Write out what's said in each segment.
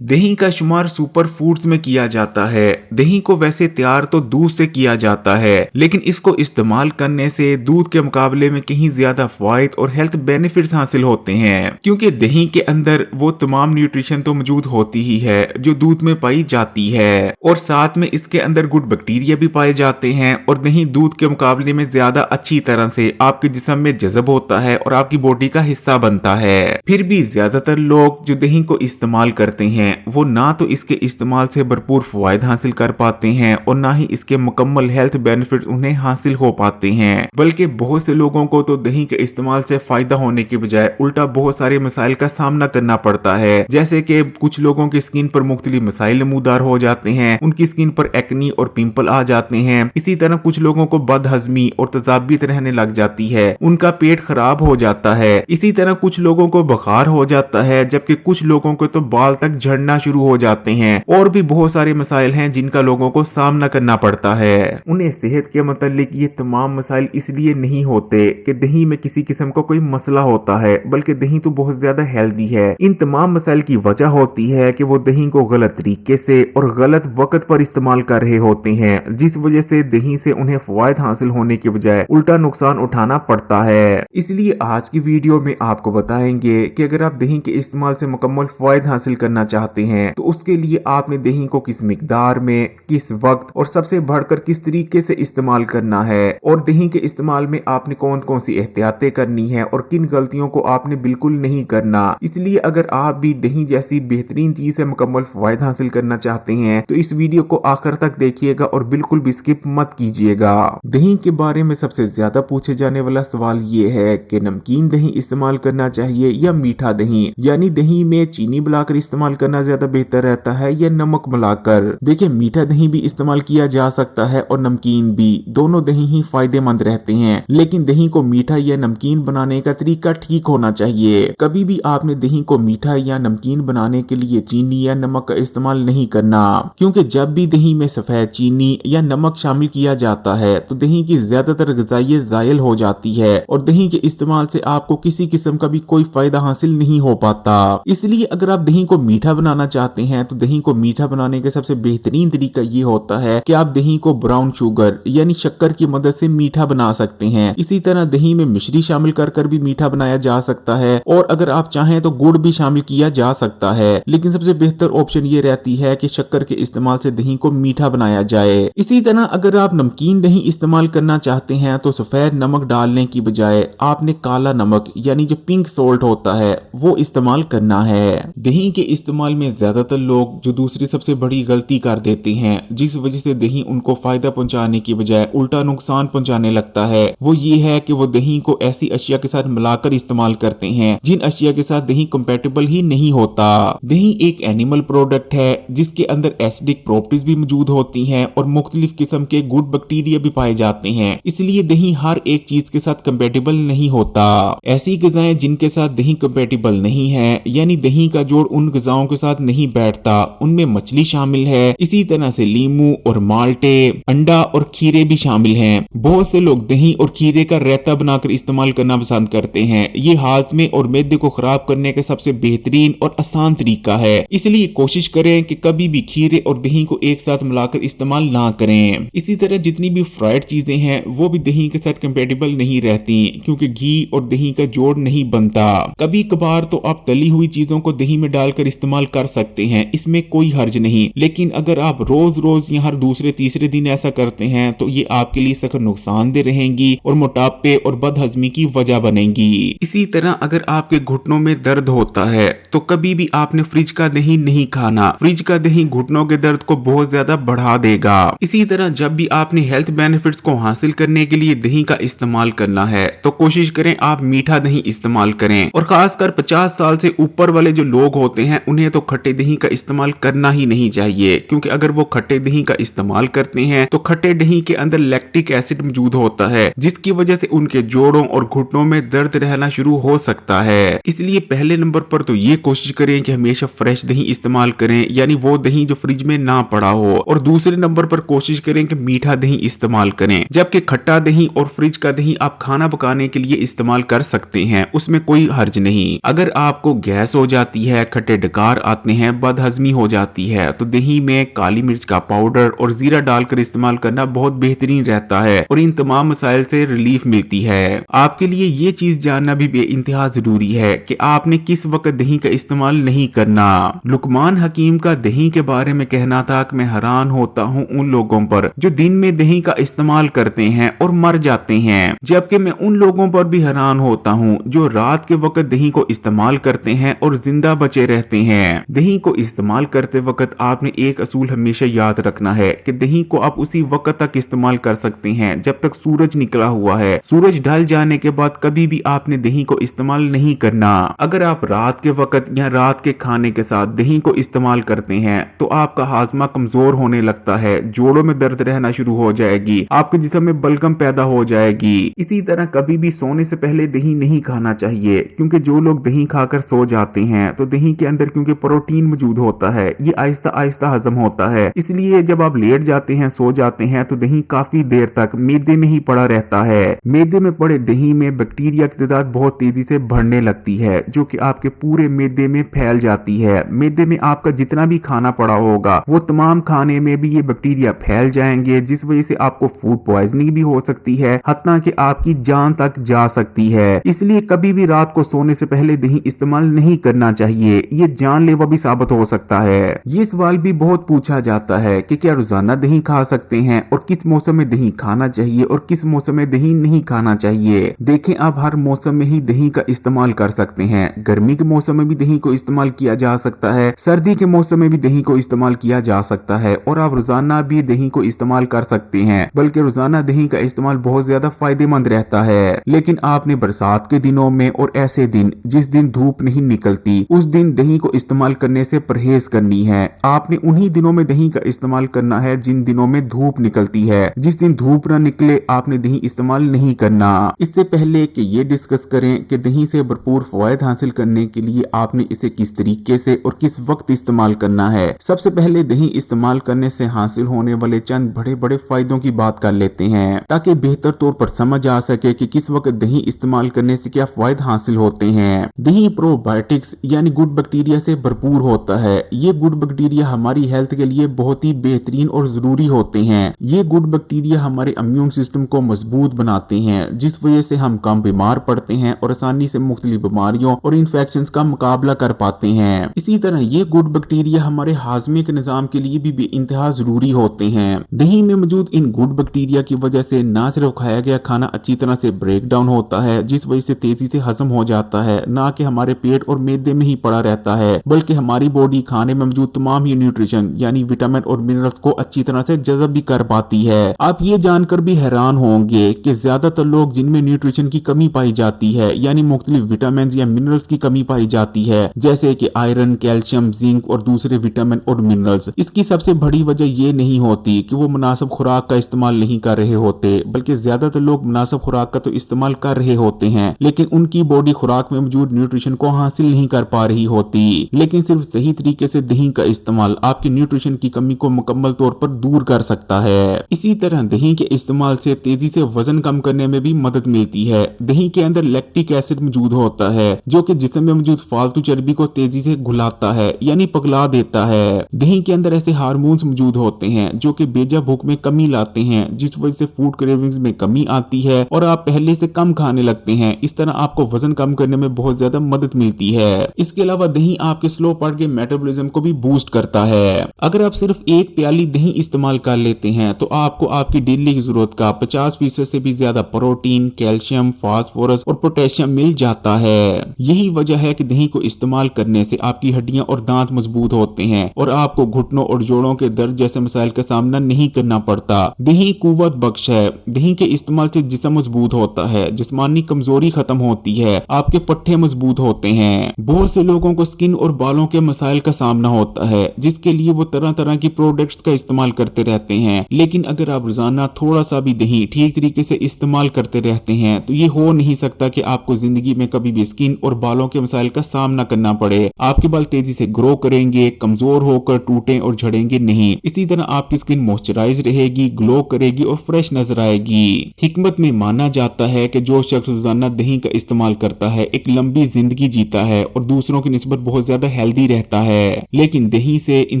दही का शुमार सुपर फूड्स में किया जाता है। दही को वैसे तैयार तो दूध से किया जाता है, लेकिन इसको इस्तेमाल करने से दूध के मुकाबले में कहीं ज्यादा फायदे और हेल्थ बेनिफिट्स हासिल होते हैं, क्योंकि दही के अंदर वो तमाम न्यूट्रिशन तो मौजूद होती ही है जो दूध में पाई जाती है, और साथ में इसके अंदर गुड बैक्टीरिया भी पाए जाते हैं। और दही दूध के मुकाबले में ज्यादा अच्छी तरह से आपके जिस्म में जज़ब होता है और आपकी बॉडी का हिस्सा बनता है। फिर भी ज्यादातर लोग जो दही को इस्तेमाल करते हैं वो ना तो इसके इस्तेमाल से भरपूर फायदा हासिल कर पाते हैं और ना ही इसके मुकम्मल हेल्थ बेनिफिट्स उन्हें हासिल हो पाते हैं, बल्कि बहुत से लोगों को तो दही के इस्तेमाल से फायदा होने के बजाय उल्टा बहुत सारे मसाइल का सामना करना पड़ता है। जैसे कि कुछ लोगों की स्किन पर मुख्तलिफ मसाइल नमूदार हो जाते हैं, उनकी स्किन पर एक्नी और पिंपल आ जाते हैं। इसी तरह कुछ लोगों को बदहजमी और तजाबियत रहने लग जाती है, उनका पेट खराब हो जाता है। इसी तरह कुछ लोगों को बुखार हो जाता है, जबकि कुछ लोगों को तो बाल तक झड़ना शुरू हो जाते हैं। और भी बहुत सारे मसाइल हैं जिनका लोगों को सामना करना पड़ता है। उन्हें सेहत के मतलब ये तमाम मसाइल इसलिए नहीं होते कि दही में किसी किस्म का कोई मसला होता है, बल्कि दही तो बहुत ज्यादा हेल्दी है। इन तमाम मसाइल की वजह होती है कि वो दही को गलत तरीके से और गलत वक्त पर इस्तेमाल कर रहे होते हैं, जिस वजह से दही से उन्हें फायदा हासिल होने के बजाय उल्टा नुकसान उठाना पड़ता है। इसलिए आज की वीडियो में आपको बताएंगे कि अगर आप दही के इस्तेमाल से मुकम्मल फायदा हासिल करना चाहते हैं तो उसके लिए आपने दही को किस मिकदार में, किस वक्त और सबसे बढ़कर किस तरीके से इस्तेमाल करना है, और दही के इस्तेमाल में आपने कौन कौन सी एहतियातें करनी है और किन गलतियों को आपने बिल्कुल नहीं करना। इसलिए अगर आप भी दही जैसी बेहतरीन चीज से मुकम्मल फायदा हासिल करना चाहते हैं तो इस वीडियो को आखिर तक देखिएगा और बिल्कुल भी स्किप मत कीजिएगा। दही के बारे में सबसे ज्यादा पूछे जाने वाला सवाल ये है कि नमकीन दही इस्तेमाल करना चाहिए या मीठा दही, यानी दही में चीनी मिलाकर इस्तेमाल करना ज्यादा बेहतर रहता है या नमक मिलाकर। देखिए, मीठा दही भी इस्तेमाल किया जा सकता है और नमकीन भी, दोनों दही ही फायदेमंद रहते हैं, लेकिन दही को मीठा या नमकीन बनाने का तरीका ठीक होना चाहिए। कभी भी आपने दही को मीठा या नमकीन बनाने के लिए चीनी या नमक का इस्तेमाल नहीं करना, क्योंकि जब भी दही में सफेद चीनी या नमक शामिल किया जाता है तो दही की ज्यादातर ग़िज़ाइयत ज़ायल हो जाती है और दही के इस्तेमाल से आपको किसी किस्म का भी कोई फायदा हासिल नहीं हो पाता। इसलिए अगर आप दही को मीठा बनाना चाहते हैं तो दही को मीठा बनाने का सबसे बेहतरीन तरीका ये होता है कि आप दही को ब्राउन शुगर यानी शक्कर की मदद से मीठा बना सकते हैं। इसी तरह दही में मिश्री शामिल कर भी मीठा बनाया जा सकता है, और अगर आप चाहें तो गुड़ भी शामिल किया जा सकता है, लेकिन सबसे बेहतर ऑप्शन ये रहती है कि शक्कर के इस्तेमाल से दही को मीठा बनाया जाए। इसी तरह अगर आप नमकीन दही इस्तेमाल करना चाहते हैं तो सफेद नमक डालने की बजाय आपने काला नमक यानी जो पिंक सोल्ट होता है वो इस्तेमाल करना है। दही के इस्तेमाल में ज्यादातर लोग जो दूसरी सबसे बड़ी गलती कर देते हैं, जिस वजह से दही उनको फायदा पहुंचाने की बजाय उल्टा नुकसान पहुंचाने लगता है, वो ये है कि वो दही को ऐसी अशिया के साथ मिलाकर इस्तेमाल करते हैं जिन अशिया के साथ दही कंपैटिबल ही नहीं होता। दही एक एनिमल प्रोडक्ट है जिसके अंदर एसिडिक प्रॉपर्टीज भी मौजूद होती हैं और मुख्तलिफ किस्म के गुड बैक्टीरिया भी पाए जाते हैं, इसलिए दही हर एक चीज के साथ कंपैटिबल नहीं होता। ऐसी ग़िज़ाएं जिनके साथ दही कंपैटिबल नहीं है, यानी दही का जोड़ उन ग़िज़ाओं के साथ नहीं बैठता, उनमें मछली शामिल है। इसी तरह से लीमू और माल्टे, अंडा और खीरे भी शामिल हैं। बहुत से लोग दही और खीरे का रायता बनाकर इस्तेमाल करना पसंद करते हैं। ये हाजमे और मैदे को खराब करने का सबसे बेहतरीन और आसान तरीका है, इसलिए कोशिश करें कि कभी भी खीरे और दही को एक साथ मिलाकर इस्तेमाल ना करें। इसी तरह जितनी भी फ्राइड चीजें हैं वो भी दही के साथ कंपैटिबल नहीं रहती, क्योंकि घी और दही का जोड़ नहीं बनता। कभी कभार तो आप तली हुई चीजों को दही में डालकर इस्तेमाल कर सकते हैं, इसमें कोई हर्ज नहीं, लेकिन अगर आप रोज रोज या हर दूसरे तीसरे दिन ऐसा करते हैं तो ये आपके लिए सख्त नुकसानदेह रहेंगी और मोटापे और बदहजमी की वजह बनेंगी। इसी तरह अगर आपके घुटनों में दर्द होता है तो कभी भी आपने फ्रिज का दही नहीं खाना। फ्रिज का दही घुटनों के दर्द को बहुत ज्यादा बढ़ा देगा। इसी तरह जब भी आपने हेल्थ बेनिफिट्स को हासिल करने के लिए दही का इस्तेमाल करना है तो कोशिश करें आप मीठा दही इस्तेमाल करें, और खासकर 50 साल से ऊपर वाले जो लोग होते हैं उन्हें तो खट्टे दही का इस्तेमाल करना ही नहीं चाहिए, क्योंकि अगर वो खट्टे दही का इस्तेमाल करते हैं तो खट्टे दही के अंदर लैक्टिक एसिड मौजूद होता है, जिसकी वजह से उनके जोड़ों और घुटनों में दर्द रहना शुरू हो सकता है। इसलिए पहले नंबर पर तो ये कोशिश करें कि हमेशा फ्रेश दही इस्तेमाल करें, यानी वो दही जो फ्रिज में ना पड़ा हो, और दूसरे नंबर पर कोशिश करें कि मीठा दही इस्तेमाल करें, जबकि खट्टा दही और फ्रिज का दही आप खाना पकाने के लिए इस्तेमाल कर सकते हैं, उसमें कोई हर्ज नहीं। अगर आपको गैस हो जाती है, खट्टे डकार आते हैं बदहजमी हो जाती है, तो दही में काली मिर्च का पाउडर और जीरा डालकर इस्तेमाल करना बहुत बेहतरीन रहता है और इन तमाम मसाइल से रिलीफ मिलती है। आपके लिए ये चीज जानना भी बेइंतहा जरूरी है कि आपने किस वक्त दही का इस्तेमाल नहीं करना। लुकमान हकीम का दही के बारे में कहना था कि मैं हैरान होता हूँ उन लोगों पर जो दिन में दही का इस्तेमाल करते हैं और मर जाते हैं, जबकि मैं उन लोगों पर भी हैरान होता हूँ जो रात के वक्त दही को इस्तेमाल करते हैं और जिंदा बचे रहते हैं। दही को इस्तेमाल करते वक्त आपने एक असूल हमेशा याद रखना है कि दही को आप उसी वक्त तक इस्तेमाल कर सकते हैं जब तक सूरज निकला हुआ है। सूरज ढल जाने के बाद कभी भी आपने दही को इस्तेमाल नहीं करना। अगर आप रात के वक्त या रात के खाने के साथ दही को इस्तेमाल करते हैं तो आपका हाजमा कमजोर होने लगता है, जोड़ों में दर्द रहना शुरू हो जाएगी, आपके जिस्म में बलगम पैदा हो जाएगी। इसी तरह कभी भी सोने से पहले दही नहीं खाना चाहिए, क्योंकि जो लोग दही खाकर सो जाते हैं तो दही के अंदर क्योंकि प्रोटीन मौजूद होता है, ये आहिस्ता आहिस्ता हजम होता है, इसलिए जब आप लेट जाते हैं, सो जाते हैं तो दही काफी देर तक मैदे में ही पड़ा रहता है। मैदे में पड़े दही में बैक्टीरिया की तादाद बहुत तेजी से बढ़ने लगती है, जो कि आपके पूरे मैदे में फैल जाती है। मैदे में आपका जितना भी खाना पड़ा होगा वो तमाम खाने में भी ये बैक्टीरिया फैल जाएंगे, जिस वजह से आपको फूड पॉइजनिंग भी हो सकती है, हत्ता कि आपकी जान तक जा सकती है। इसलिए कभी भी रात को सोने से पहले दही इस्तेमाल नहीं करना चाहिए, ये जानलेवा भी साबित हो सकता है। ये सवाल भी बहुत पूछा जाता है कि क्या रोजाना दही खा सकते हैं और किस मौसम में दही खाना चाहिए और किस मौसम में दही नहीं खाना चाहिए। देखें, आप हर मौसम में ही दही का इस्तेमाल कर सकते हैं। गर्मी के मौसम में भी दही को इस्तेमाल किया जा सकता है, सर्दी के मौसम में भी दही को इस्तेमाल किया जा सकता है और आप रोजाना भी दही को इस्तेमाल कर सकते हैं, बल्कि रोजाना दही का इस्तेमाल बहुत ज्यादा फायदेमंद रहता है। लेकिन आपने बरसात के दिनों में और ऐसे दिन जिस दिन धूप नहीं निकलती, उस दिन दही को इस्तेमाल करने से परहेज करनी है। आपने उन्हीं दिनों में दही का इस्तेमाल करना है जिन दिनों में धूप निकलती है। जिस दिन धूप न निकले आपने दही इस्तेमाल नहीं करना। इससे पहले कि ये डिस्कस करें कि दही से भरपूर फवायद हासिल करने के लिए आपने इसे किस तरीके से और किस वक्त इस्तेमाल करना है, सबसे पहले दही इस्तेमाल करने से हासिल होने वाले चंद बड़े बड़े फायदों की बात कर लेते हैं, ताकि बेहतर तौर पर समझ आ सके कि किस वक्त दही इस्तेमाल करने से क्या फायदे हासिल होते हैं। दही प्रोबायोटिक्स यानी गुड बैक्टीरिया से भरपूर होता है। ये गुड बैक्टीरिया हमारी हेल्थ के लिए बहुत ही बेहतरीन और जरूरी होते हैं। ये गुड बैक्टीरिया हमारे इम्यून सिस्टम को मजबूत बनाते हैं, जिस वजह से हम कम बीमार पड़ते हैं और आसानी से मुख्तलिफ बीमारियों और इन्फेक्शंस का मुकाबला कर पाते हैं। इसी तरह ये गुड बैक्टीरिया हमारे हाजमे के निजाम के लिए भी इंतहा जरूरी होते हैं। दही में मौजूद इन गुड बैक्टीरिया की वजह से न सिर्फ खाया गया खाना अच्छी तरह से ब्रेक डाउन होता है, जिस वजह से तेजी से हजम हो जाता है, ना कि हमारे पेट और मैदे में ही पड़ा रहता है, बल्कि हमारी बॉडी खाने में मौजूद तमाम ही न्यूट्रिशन यानी विटामिन और मिनरल्स को अच्छी तरह से जज़ब भी कर पाती है। आप ये जानकर भी हैरान होंगे कि ज्यादातर लोग जिनमें न्यूट्रिशन की कमी पाई जाती है, यानी मुख्तलिफ विटामिन या मिनरल्स की कमी पाई जाती है, जैसे कि आयरन, कैल्शियम, जिंक और दूसरे विटामिन और मिनरल्स, इसकी सबसे बड़ी वजह ये नहीं होती कि वो मुनासिब खुराक का इस्तेमाल नहीं कर रहे होते, बल्कि ज्यादातर लोग मुनासिब खुराक का तो इस्तेमाल कर रहे होते हैं, लेकिन उनकी बॉडी खुराक में मौजूद न्यूट्रिशन को हासिल नहीं कर पा रही होती। लेकिन सिर्फ सही तरीके से दही का इस्तेमाल आपकी न्यूट्रिशन की कमी को मुकम्मल तौर पर दूर कर सकता है। इसी तरह दही के इस्तेमाल से तेजी से वजन कम करने में भी मदद मिलती है। दही के अंदर लैक्टिक एसिड मौजूद होता है, जो कि जिस्म में मौजूद फालतू चर्बी को तेजी से घुलाता है यानी पगला देता है। दही के अंदर ऐसे हार्मोन्स मौजूद होते हैं जो कि बेजा भूख में कमी लाते हैं, जिस वजह से फूड क्रेविंग्स में कमी आती है और आप पहले से कम खाने लगते हैं। इस तरह आपको वजन कम करने में बहुत ज्यादा मदद मिलती है। इसके अलावा दही आपके स्लो पार्ट के मेटाबॉलिज्म को भी बूस्ट करता है। अगर आप सिर्फ एक प्याली दही इस्तेमाल कर लेते हैं तो आपको आपकी डेली की जरूरत का 50% से भी ज्यादा प्रोटीन, कैल्शियम, फास्फोरस और पोटेशियम मिल जाता है। यही वजह है कि दही को इस्तेमाल करने से आपकी हड्डियां और दांत मजबूत होते हैं और आपको घुटनों और जोड़ों के दर्द जैसे मसाइल का सामना नहीं करना पड़ता। दही कुव्वत बख्श है। दही के इस्तेमाल से जिस्म मजबूत होता है, जिस्मानी कमजोरी खत्म होती है, आपके पट्टे मजबूत होते हैं। बहुत से लोगों को स्किन और बालों के मसाइल का सामना होता है, जिसके लिए वो तरह तरह की प्रोडक्ट्स का इस्तेमाल करते रहते हैं, लेकिन अगर आप रोजाना थोड़ा सा भी दही ठीक तरीके से इस्तेमाल करते रहते हैं तो ये हो नहीं सकता कि आपको जिंदगी में कभी भी स्किन और बालों के मसाइल का सामना करना पड़े। आपके बाल तेजी से ग्रो करेंगे, कमजोर होकर टूटे और झड़ेंगे नहीं। इसी तरह आपकी स्किन मॉइस्चराइज रहेगी, ग्लो करेगी और फ्रेश नजर आएगी। हिकमत में माना जाता है कि जो शख्स रोजाना दही का इस्तेमाल करता है एक लंबी जिंदगी जीता है और दूसरों की निस्बत बहुत ज्यादा हेल्दी रहता है। लेकिन दही से इन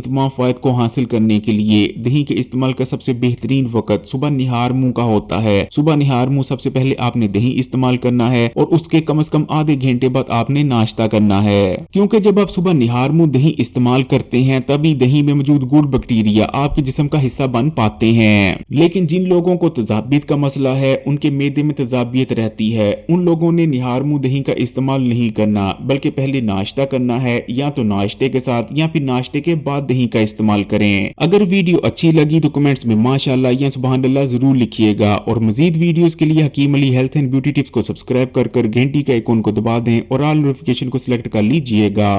तमाम फायदे को हासिल करने के लिए दही के इस्तेमाल का सबसे बेहतरीन वक्त सुबह निहार मुंह का होता है। सुबह निहार मुंह सबसे पहले आपने दही इस्तेमाल करना है और उसके कम से कम आधे घंटे बाद आपने नाश्ता करना है, क्योंकि जब आप सुबह निहार मुंह दही इस्तेमाल करते हैं तभी दही में मौजूद गुड बैक्टीरिया आपके जिस्म का हिस्सा बन पाते हैं। लेकिन जिन लोगों को तेजाबियत का मसला है, उनके मैदे में तेजाबियत रहती है, उन लोगों ने निहार मुंह दही का इस्तेमाल नहीं करना, बल्कि पहले नाश्ता करना है, या तो नाश्ते के साथ या फिर नाश्ते के बाद दही का इस्तेमाल करें। अगर वीडियो अच्छी लगी तो कमेंट्स में माशाअल्लाह या सुभान अल्लाह जरूर लिखिएगा और मजीद वीडियोस के लिए Hakeem Ali health and beauty tips को सब्सक्राइब कर घंटी के आइकॉन को दबा दें और ऑल नोटिफिकेशन को सिलेक्ट कर लीजिएगा।